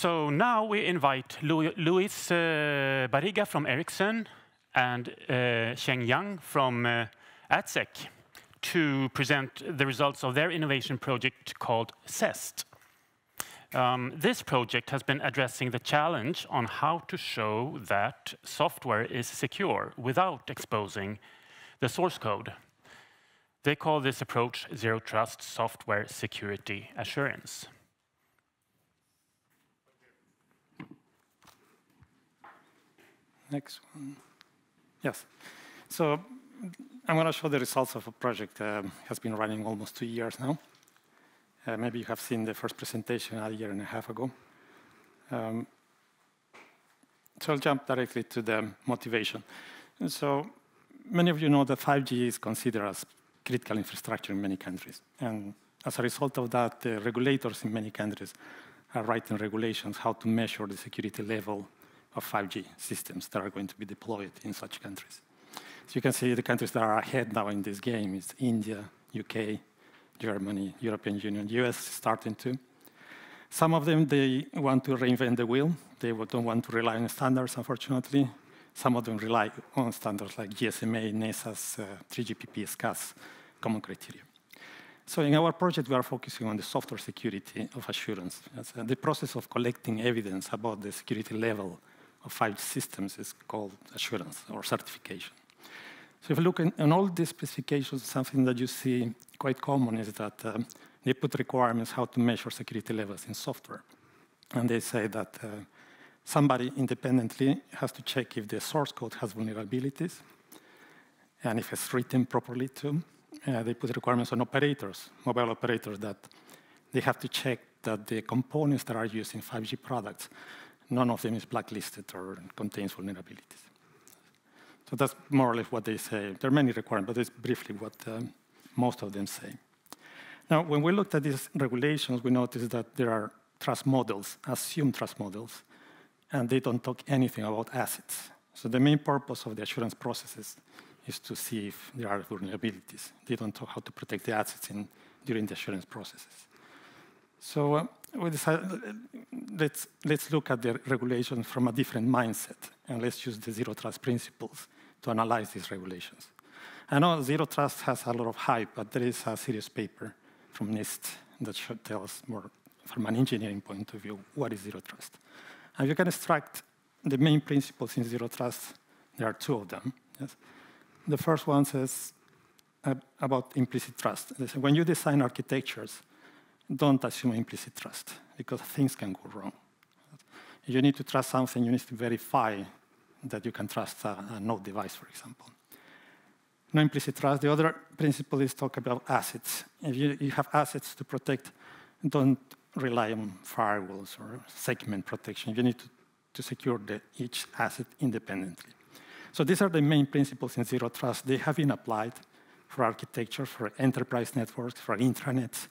So now we invite Luis Barriga from Ericsson and Cheng from atsec to present the results of their innovation project called CEST. This project has been addressing the challenge on how to show that software is secure without exposing the source code. They call this approach Zero Trust Software Security Assurance. Next one. Yes. So I'm going to show the results of a project that has been running almost 2 years now. Maybe you have seen the first presentation a year and a half ago. So I'll jump directly to the motivation. And so many of you know that 5G is considered as critical infrastructure in many countries. And as a result of that, the regulators in many countries are writing regulations how to measure the security level of 5G systems that are going to be deployed in such countries. So you can see the countries that are ahead now in this game is India, UK, Germany, European Union, US is starting to. Some of them, they want to reinvent the wheel. They don't want to rely on standards, unfortunately. Some of them rely on standards like GSMA, NESA's 3GPP, SCAS, common criteria. So in our project, we are focusing on the software security of assurance. The process of collecting evidence about the security level of 5G systems is called assurance or certification. So if you look in all these specifications, something that you see quite common is that they put requirements how to measure security levels in software. And they say that somebody independently has to check if the source code has vulnerabilities and if it's written properly too. They put requirements on operators, mobile operators, that they have to check that the components that are used in 5G products, none of them is blacklisted or contains vulnerabilities. So that's more or less what they say. There are many requirements, but it's briefly what most of them say. Now, when we looked at these regulations, we noticed that there are trust models, assumed trust models, and they don't talk anything about assets. So the main purpose of the assurance processes is to see if there are vulnerabilities. They don't talk how to protect the assets during the assurance processes. So we decided, let's look at the regulations from a different mindset, and let's use the zero trust principles to analyze these regulations. I know zero trust has a lot of hype, but there is a serious paper from NIST that should tell us more from an engineering point of view what is zero trust. And you can extract the main principles in zero trust. There are 2 of them. Yes. The first one says about implicit trust. They say when you design architectures, don't assume implicit trust, because things can go wrong. If you need to trust something, you need to verify that you can trust a node device, for example. No implicit trust. The other principle is talk about assets. If you have assets to protect, don't rely on firewalls or segment protection. You need to secure each asset independently. So these are the main principles in zero trust. They have been applied for architecture, for enterprise networks, for intranets.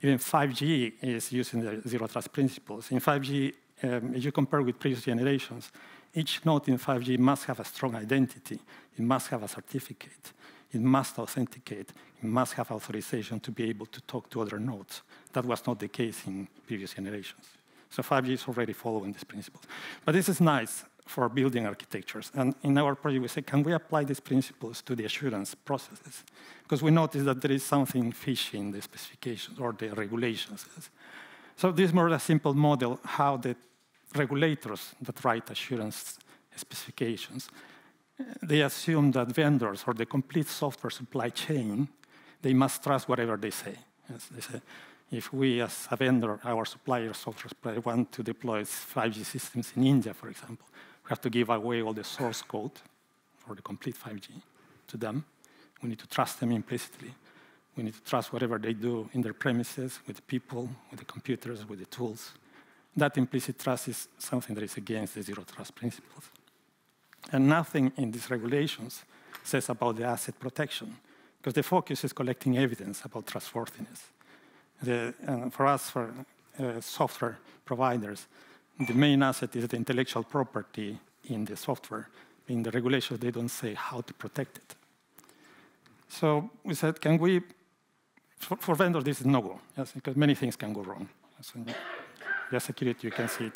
Even 5G is using the zero trust principles. In 5G, if you compare with previous generations, each node in 5G must have a strong identity. It must have a certificate. It must authenticate. It must have authorization to be able to talk to other nodes. That was not the case in previous generations. So 5G is already following these principles. But this is nice for building architectures. And in our project, we say, can we apply these principles to the assurance processes? Because we notice that there is something fishy in the specifications or the regulations. So this is more a simple model, how the regulators that write assurance specifications, they assume that vendors or the complete software supply chain, they must trust whatever they say. Yes, they say, if we as a vendor, our supplier, software supplier, want to deploy 5G systems in India, for example, we have to give away all the source code for the complete 5G to them. We need to trust them implicitly. We need to trust whatever they do in their premises, with the people, with the computers, with the tools. That implicit trust is something that is against the zero trust principles. And nothing in these regulations says about the asset protection, because the focus is collecting evidence about trustworthiness. For us, for software providers, the main asset is the intellectual property in the software. In the regulations, they don't say how to protect it. So we said, can we, for vendors, this is no-go, yes, because many things can go wrong. So via security, you can see it.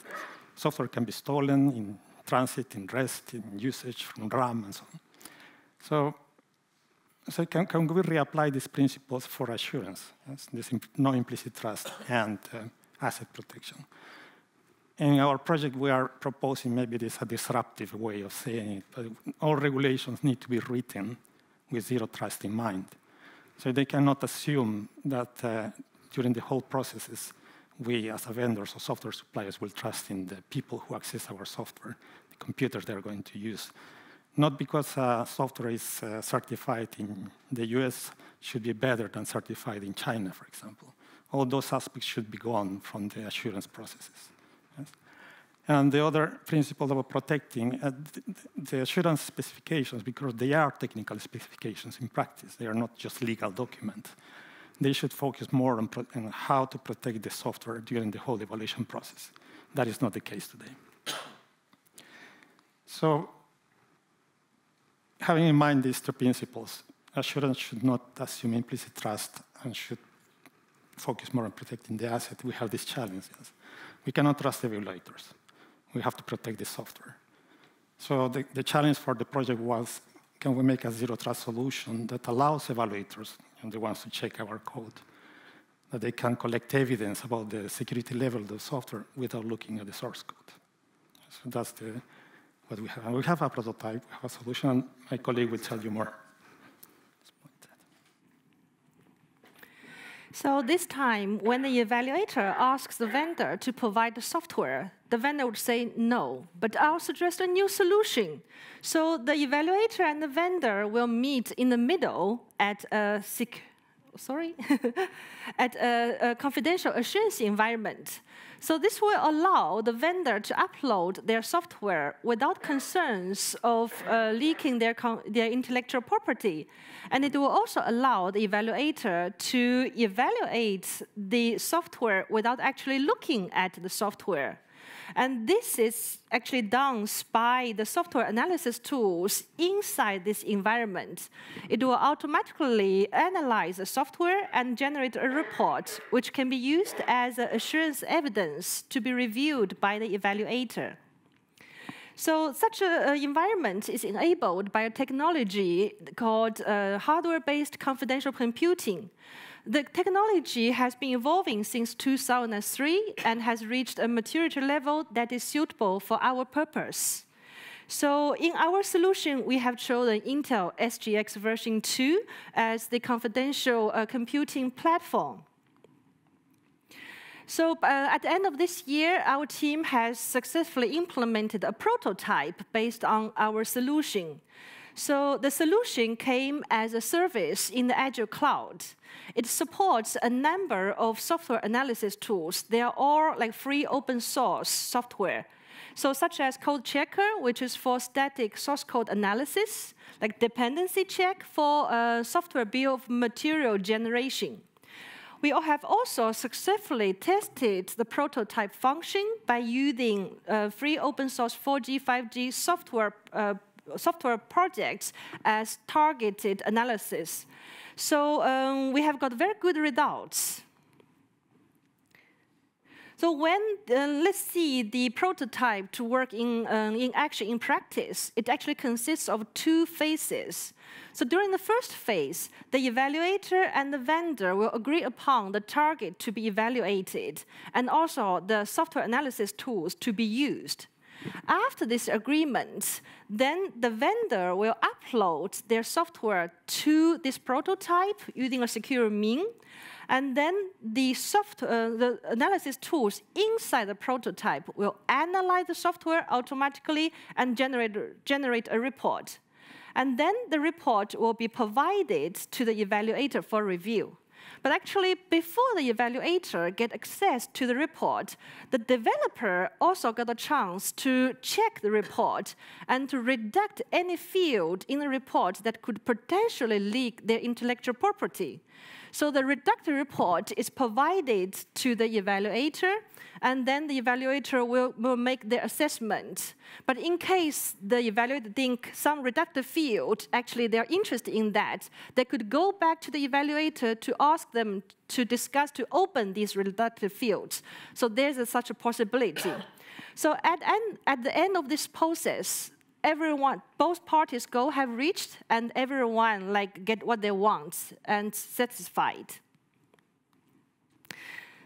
Software can be stolen in transit, in rest, in usage from RAM, and so on. So can we reapply these principles for assurance? Yes, this no implicit trust and asset protection. In our project, we are proposing maybe this a disruptive way of saying it, but all regulations need to be written with zero trust in mind. So they cannot assume that during the whole processes, we as a vendors or software suppliers will trust in the people who access our software, the computers they're going to use. Not because software is certified in the US should be better than certified in China, for example. All those aspects should be gone from the assurance processes. Yes? And the other principle of protecting the assurance specifications, because they are technical specifications in practice. They are not just legal documents. They should focus more on how to protect the software during the whole evaluation process. That is not the case today. So, having in mind these two principles, assurance should not assume implicit trust and should focus more on protecting the asset. We have these challenges. We cannot trust evaluators. We have to protect the software. So the challenge for the project was, can we make a zero-trust solution that allows evaluators, and the ones who check our code, that they can collect evidence about the security level of the software without looking at the source code. So that's what we have. And we have a prototype, we have a solution, and my colleague will tell you more. So this time, when the evaluator asks the vendor to provide the software, the vendor would say no, but I'll suggest a new solution. So the evaluator and the vendor will meet in the middle at a confidential assurance environment. So this will allow the vendor to upload their software without concerns of leaking their intellectual property. And it will also allow the evaluator to evaluate the software without actually looking at the software. And this is actually done by the software analysis tools inside this environment. It will automatically analyze the software and generate a report, which can be used as assurance evidence to be reviewed by the evaluator. So such an environment is enabled by a technology called hardware-based confidential computing. The technology has been evolving since 2003 and has reached a maturity level that is suitable for our purpose. So in our solution, we have chosen Intel SGX version 2 as the confidential computing platform. So at the end of this year, our team has successfully implemented a prototype based on our solution. So the solution came as a service in the Azure cloud. It supports a number of software analysis tools. They are all like free open source software. So such as Code Checker, which is for static source code analysis, like dependency check for software bill of material generation. We have also successfully tested the prototype function by using free open source 4G, 5G software projects as targeted analysis. So we have got very good results. So when, let's see the prototype to work in action, in practice, it actually consists of two phases. So during the first phase, the evaluator and the vendor will agree upon the target to be evaluated and also the software analysis tools to be used. After this agreement, then the vendor will upload their software to this prototype using a secure means, and then the analysis tools inside the prototype will analyze the software automatically and generate a report. And then the report will be provided to the evaluator for review. But actually, before the evaluator gets access to the report, the developer also got a chance to check the report and to redact any field in the report that could potentially leak their intellectual property. So the reductive report is provided to the evaluator, and then the evaluator will make their assessment. But in case the evaluator think some reductive field, actually they're interested in that, they could go back to the evaluator to ask them to discuss, to open these reductive fields. So there's such a possibility. So at the end of this process, everyone, both parties have reached, and everyone get what they want and satisfied.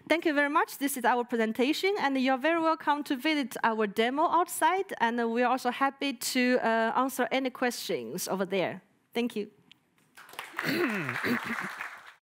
Thank you very much. This is our presentation, and you're very welcome to visit our demo outside, and we're also happy to answer any questions over there. Thank you.